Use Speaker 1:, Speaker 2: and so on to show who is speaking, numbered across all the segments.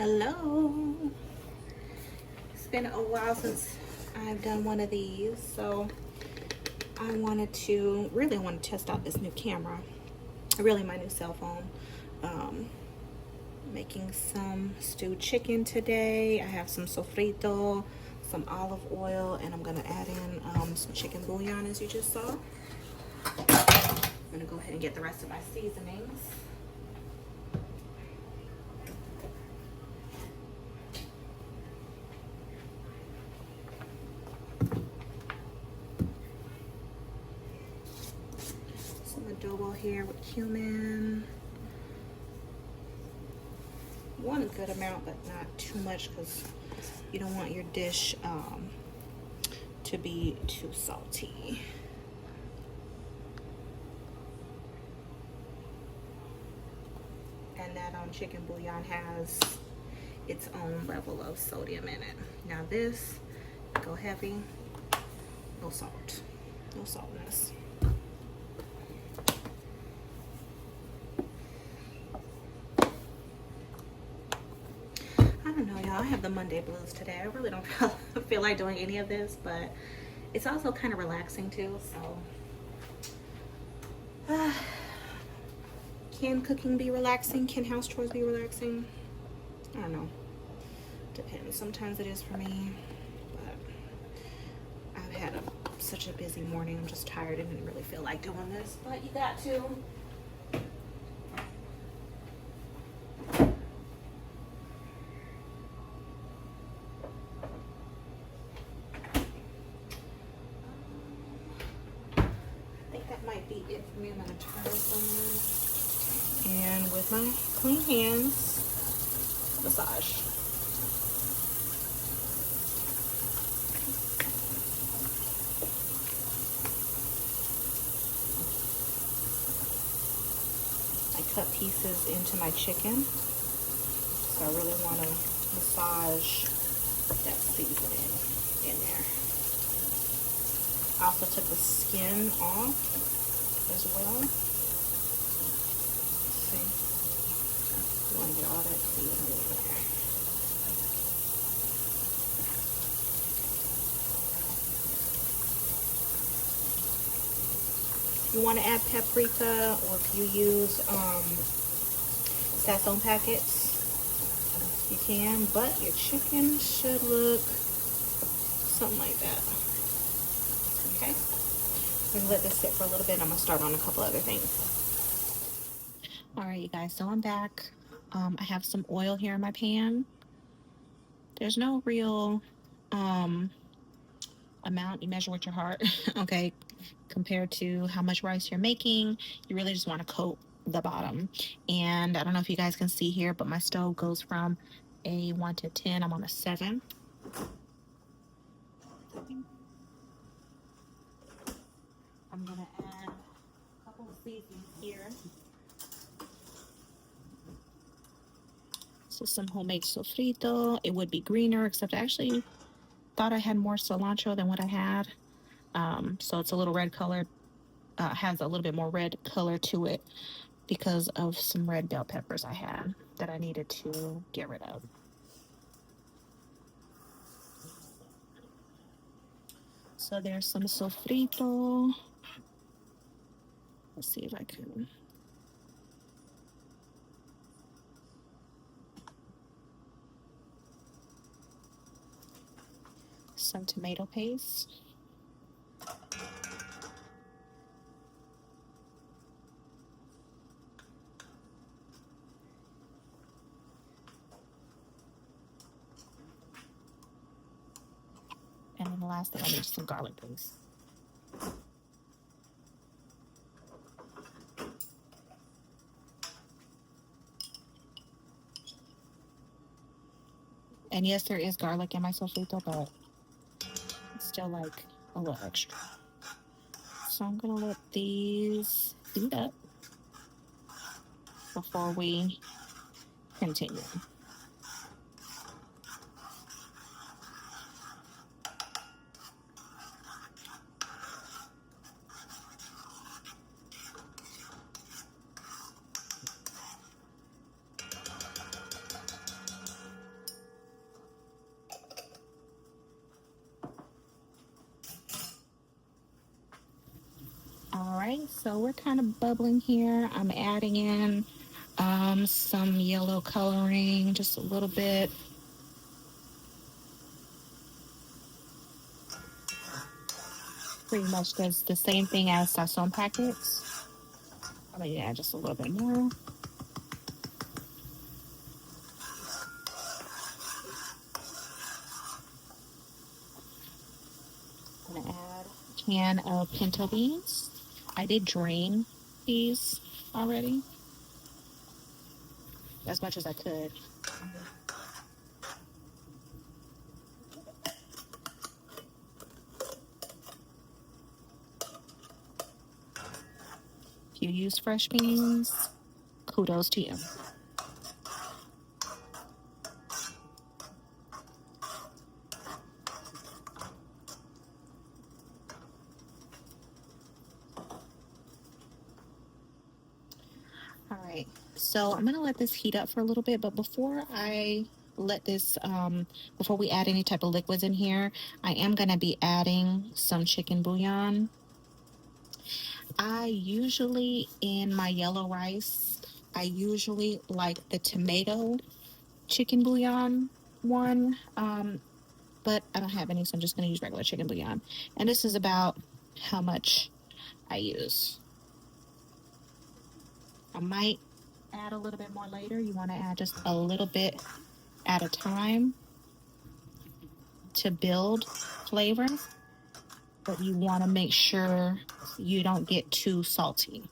Speaker 1: Hello. It's been a while since I've done one of these, so I wanted to test out this new camera, really my new cell phone. Making some stewed chicken today. I have some sofrito, some olive oil, and I'm gonna add in some chicken bouillon, as you just saw. I'm gonna go ahead and get the rest of my seasonings. Some adobo here with cumin. One good amount, but not too much, because you don't want your dish to be too salty. And that chicken bouillon has its own level of sodium in it. Now this, go heavy, no salt, no saltness. I don't know, y'all. I have the Monday blues today. I really don't feel like doing any of this, but it's also kind of relaxing too. So, can cooking be relaxing? Can house chores be relaxing? I don't know. Depends. Sometimes it is for me, but I've had such a busy morning. I'm just tired and didn't really feel like doing this, but you got to. Might be it for me. I'm gonna turn this on, and with my clean hands, massage. I cut pieces into my chicken, so I really want to massage that seasoning in there. I also took the skin off as well. Let's see. You want to get all that seasoning in there. You want to add paprika, or if you use sazon packets, you can, but your chicken should look something like that. Okay. I'm gonna let this sit for a little bit. I'm gonna start on a couple other things. All right, you guys, so I'm back. I have some oil here in my pan. There's no real amount. You measure with your heart, okay, compared to how much rice you're making. You really just want to coat the bottom. And I don't know if you guys can see here, but my stove goes from a 1 to 10. I'm on a 7. I'm gonna add a couple of seasonings here. So some homemade sofrito. It would be greener, except I actually thought I had more cilantro than what I had. So it's a little red colored, has a little bit more red color to it because of some red bell peppers I had that I needed to get rid of. So there's some sofrito. Let's see if I can. Some tomato paste. And then the last thing I need is some garlic paste. And yes, there is garlic in my sofrito, but it's still like a little extra. So I'm gonna let these heat up before we continue. All right, so we're kind of bubbling here. I'm adding in some yellow coloring, just a little bit. Pretty much does the same thing as sazon packets. I'm gonna add just a little bit more. I'm gonna add a can of pinto beans. I did drain these already as much as I could. If you use fresh beans, kudos to you. All right, so I'm gonna let this heat up for a little bit, but before I let this, before we add any type of liquids in here, I am gonna be adding some chicken bouillon. I usually, in my yellow rice, I usually like the tomato chicken bouillon one, but I don't have any, so I'm just gonna use regular chicken bouillon. And this is about how much I use. I might add a little bit more later. You want to add just a little bit at a time to build flavor, but you want to make sure you don't get too salty.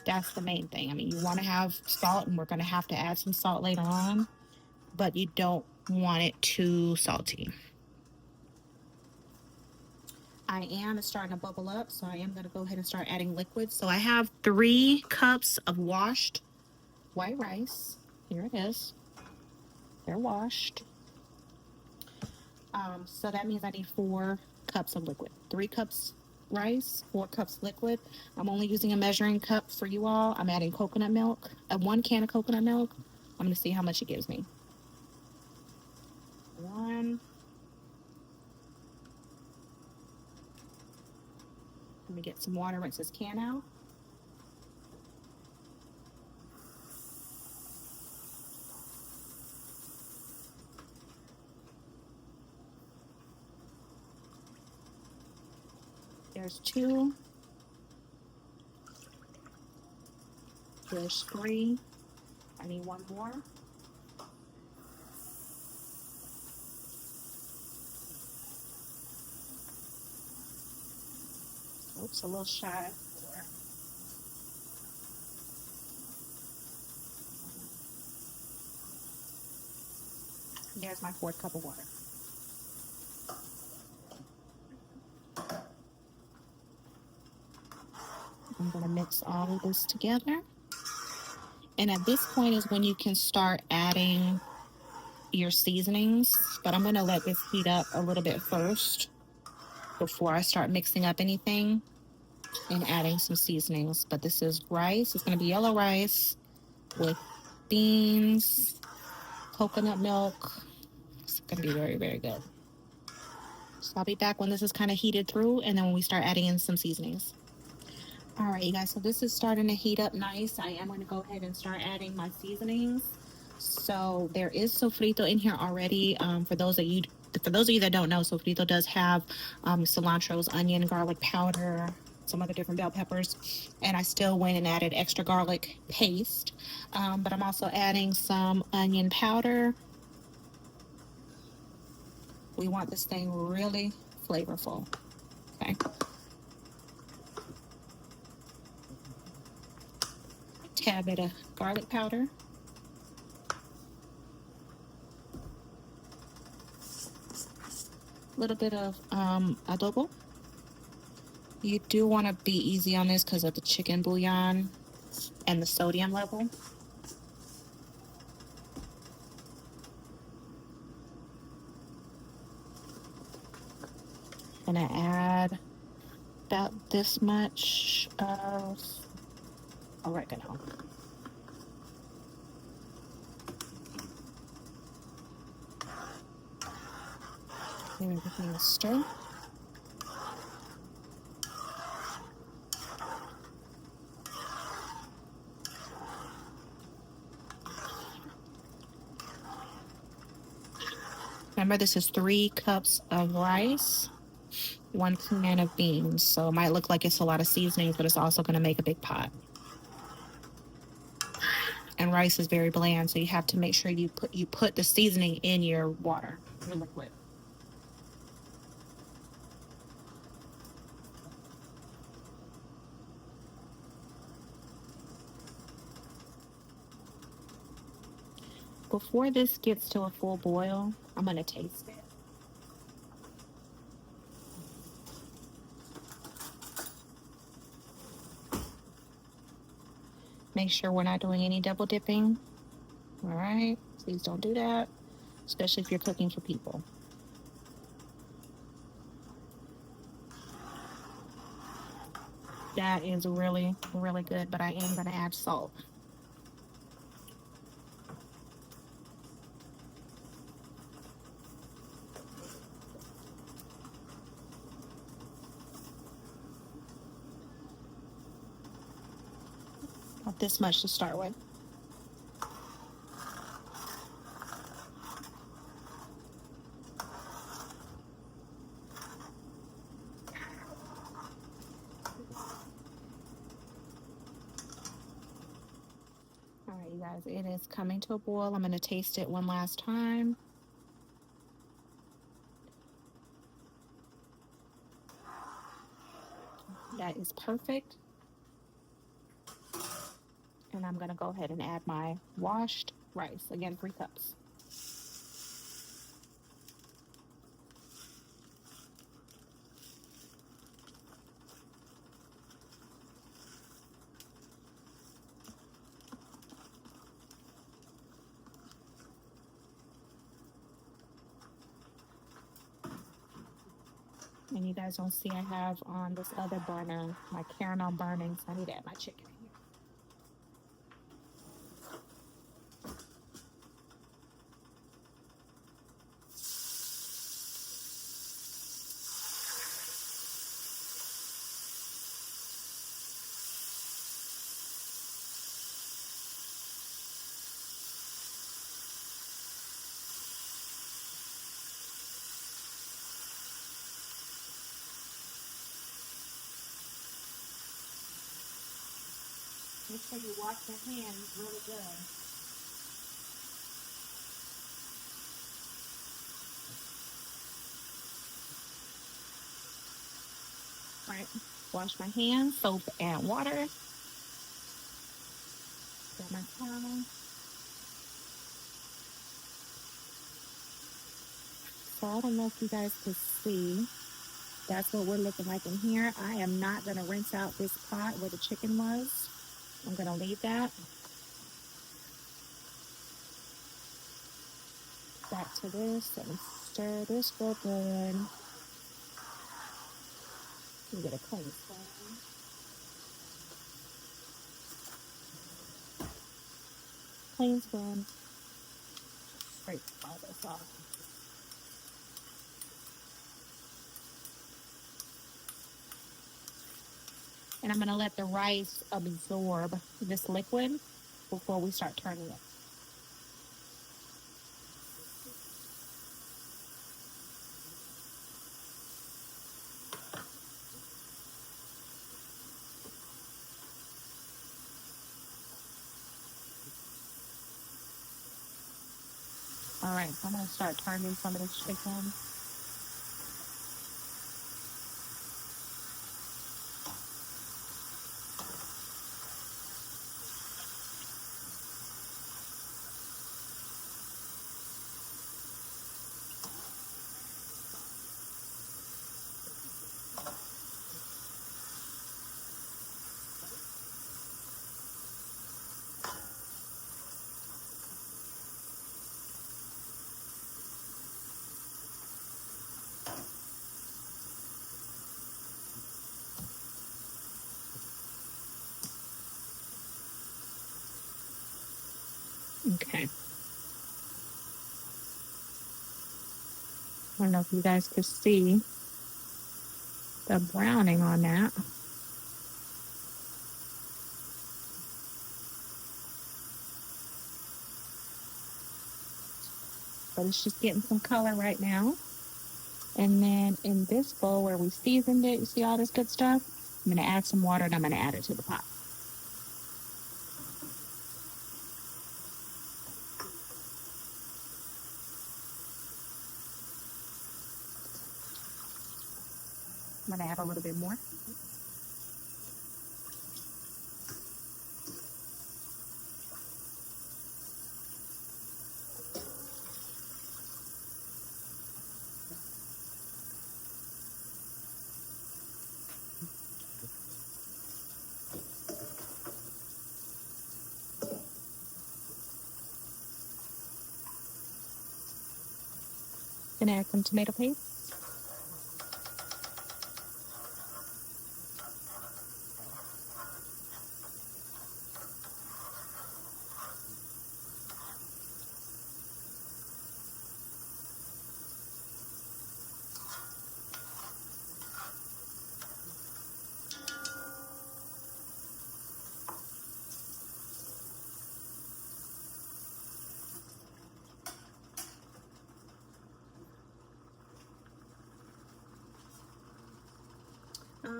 Speaker 1: That's the main thing. I mean, you want to have salt, and we're going to have to add some salt later on, but you don't want it too salty. I am starting to bubble up, so I am going to go ahead and start adding liquids. So I have 3 cups of washed white rice. Here it is. They're washed. So that means I need 4 cups of liquid. 3 cups rice, 4 cups liquid. I'm only using a measuring cup for you all. I'm adding coconut milk, 1 can of coconut milk. I'm going to see how much it gives me. 1. Let me get some water, rinse this can out. There's 2. There's 3. I need 1 more. Oops, a little shy. There's my 4th cup of water. I'm going to mix all of this together. And at this point is when you can start adding your seasonings, but I'm going to let this heat up a little bit first before I start mixing up anything and adding some seasonings. But this is rice. It's going to be yellow rice with beans, coconut milk. It's going to be very, very good. So I'll be back when this is kind of heated through, and then when we start adding in some seasonings. All right, you guys, so this is starting to heat up nice. I am going to go ahead and start adding my seasonings. So there is sofrito in here already. For those of you that don't know, sofrito does have cilantro's, onion, garlic powder, some other different bell peppers, and I still went and added extra garlic paste. But I'm also adding some onion powder. We want this thing really flavorful. Okay. Tad bit of garlic powder. A little bit of adobo. You do want to be easy on this because of the chicken bouillon and the sodium level. Gonna add about this much of oregano. Give everything a stir. Remember, this is 3 cups of rice, 1 can of beans. So it might look like it's a lot of seasonings, but it's also going to make a big pot. And rice is very bland, so you have to make sure you put the seasoning in your water, your liquid. Before this gets to a full boil, I'm going to taste it. Make sure we're not doing any double dipping. All right, please don't do that, especially if you're cooking for people. That is really, really good, but I am going to add salt. Not this much to start with. All right, you guys, it is coming to a boil. I'm going to taste it one last time. That is perfect. And I'm going to go ahead and add my washed rice. Again, 3 cups. And you guys don't see I have on this other burner my caramel burning, so I need to add my chicken in here. Make sure you wash your hands really good. All right, wash my hands, soap and water. Grab my towel. So I don't know if you guys can see. That's what we're looking like in here. I am not going to rinse out this pot where the chicken was. I'm going to leave that. Back to this and stir this real good. You get a clean spoon. Clean spoon. Scrape all this off. And I'm going to let the rice absorb this liquid before we start turning it. All right, so I'm going to start turning some of this chicken. Okay. I don't know if you guys could see the browning on that. but it's just getting some color right now. And then in this bowl where we seasoned it, you see all this good stuff? I'm going to add some water and I'm going to add it to the pot. I'm going to add a little bit more. Gonna add some tomato paste.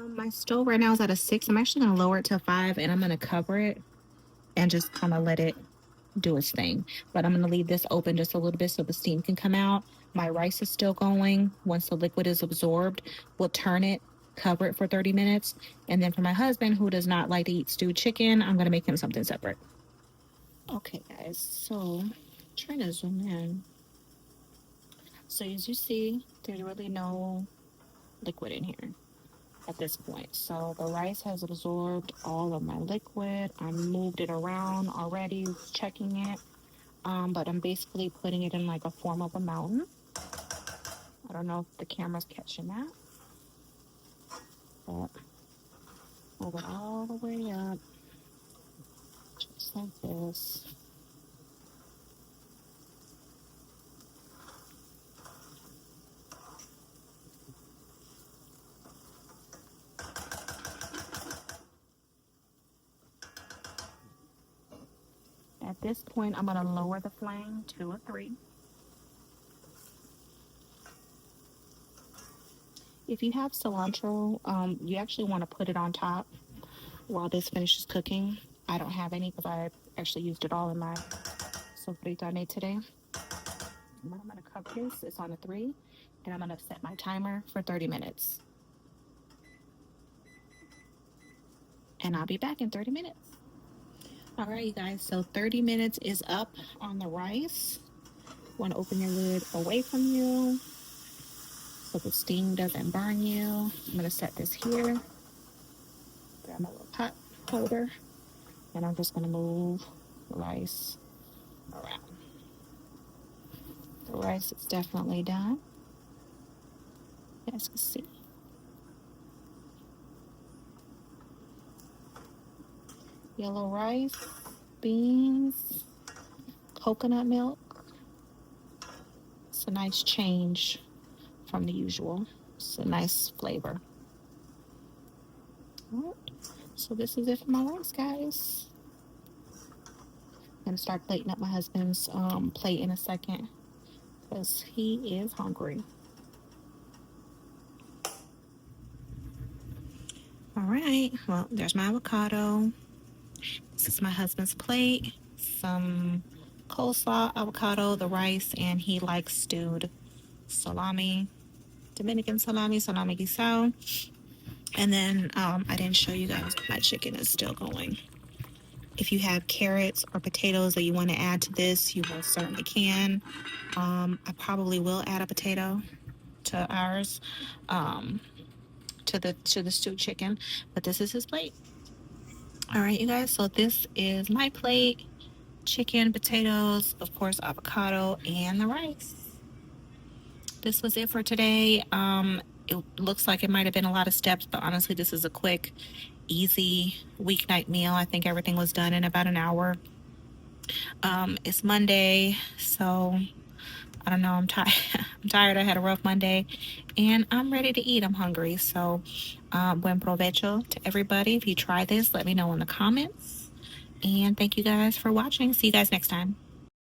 Speaker 1: My stove right now is at a 6. I'm actually gonna lower it to 5 and I'm gonna cover it and just kind of let it do its thing. But I'm gonna leave this open just a little bit so the steam can come out. My rice is still going. Once the liquid is absorbed, we'll turn it, cover it for 30 minutes. And then for my husband, who does not like to eat stewed chicken, I'm gonna make him something separate. Okay, guys, so trying to zoom in. So as you see, there's really no liquid in here at this point. So the rice has absorbed all of my liquid. I moved it around already, checking it. But I'm basically putting it in like a form of a mountain. I don't know if the camera's catching that, but move it all the way up, just like this. At this point, I'm gonna lower the flame to a 3. If you have cilantro, you actually want to put it on top while this finishes cooking. I don't have any because I actually used it all in my sofrito I made today. I'm gonna cover this. It's on a 3, and I'm gonna set my timer for 30 minutes. And I'll be back in 30 minutes. All right, you guys, so 30 minutes is up on the rice. Want to open your lid away from you so the steam doesn't burn you. I'm going to set this here. Grab my little pot holder, and I'm just going to move the rice around. The rice is definitely done. You guys can see. Yellow rice, beans, coconut milk. It's a nice change from the usual. It's a nice flavor. All right. So this is it for my rice, guys. I'm gonna start plating up my husband's plate in a second because he is hungry. All right, well, there's my avocado. This is my husband's plate. Some coleslaw, avocado, the rice, and he likes stewed salami, Dominican salami, salami guisado. And then I didn't show you guys, my chicken is still going. If you have carrots or potatoes that you want to add to this, you most certainly can. I probably will add a potato to ours, to the stewed chicken, but this is his plate. All right, you guys, so this is my plate. Chicken, potatoes, of course, avocado, and the rice. This was it for today. It looks like it might have been a lot of steps, but honestly, this is a quick, easy weeknight meal. I think everything was done in about an hour. It's Monday, so I don't know. I'm tired. I'm tired. I had a rough Monday, and I'm ready to eat. I'm hungry. So, buen provecho to everybody. If you try this, let me know in the comments. And thank you guys for watching. See you guys next time.